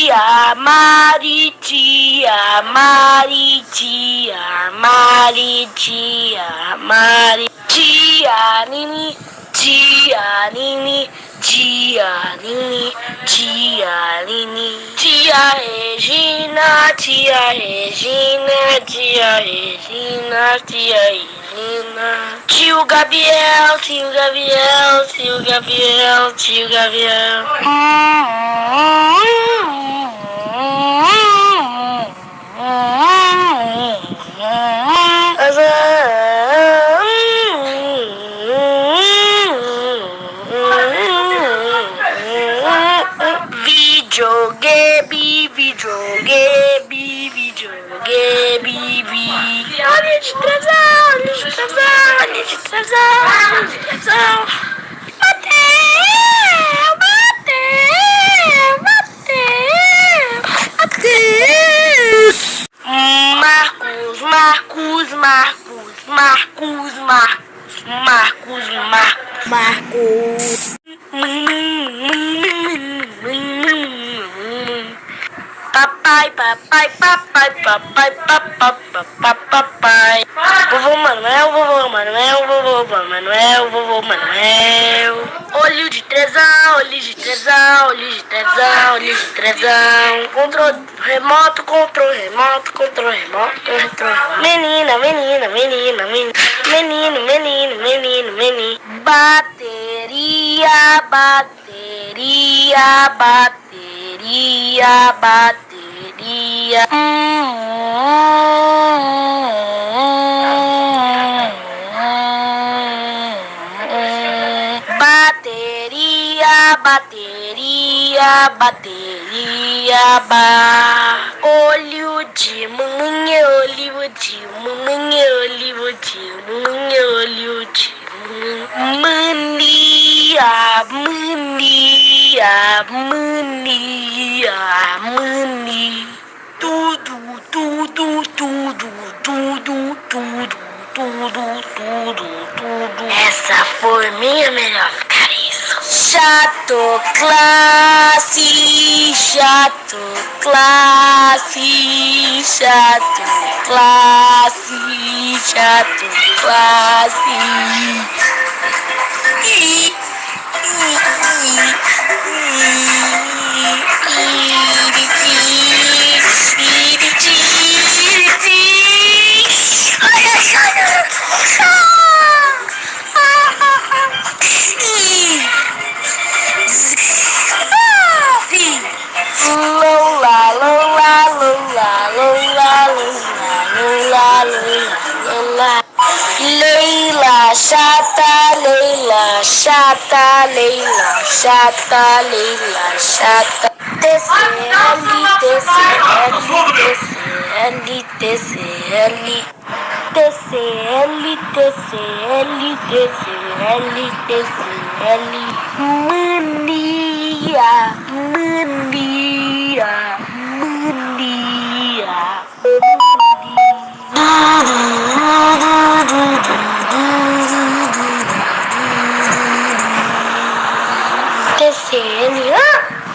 tia Mari, tia Mari, tia Mari, tia Mari, tia Nini, tia Nini, tia Nini, tia Nini, tia Regina, tia Regina, tia Regina, tia Regina, tio Gabriel, tio Gabriel, tio Gabriel, tio Gabriel. Videogame, videogame, videogame, olha de trasão, olha de trasão, olha de trasão, olha de trasão. Bateu, bateu, bateu, bateu. Marcos, Marcos, Marcos, Marcos, Marcos, Marcos, Marcos, Marcos. Papai, papai, papai, papai, papai, papai. Vovô Manuel, vovô Manuel, vovô Manuel, vovô Manuel. Olho de trezão, olho de trezão, olho de trezão, olho de trezão. Controle remoto, controle remoto, controle remoto, controle remoto. Menina, menina, menina, menina. Menino, menino, menino, menino. Bateria, bateria, bateria, bateria. Bateria, bateria, bateria, olho de manhã, olho de manhã, olho de manhã, olho de mania, mania, mania, mania. Tudo, tudo, tudo, tudo, tudo, tudo, tudo, tudo. Essa foi minha melhor carícia. Chato, classe, chato, classe, chato, classe, chato, classe. Leila chata, Leila chata, Leila chata, Leila chata. TCL, TCL, TCL, TCL, TCL, TCL, TCL, mania, mania, mania. TCL,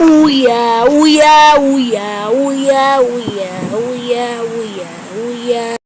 uia, uia, uia, uia, uia, uia, uia, uia.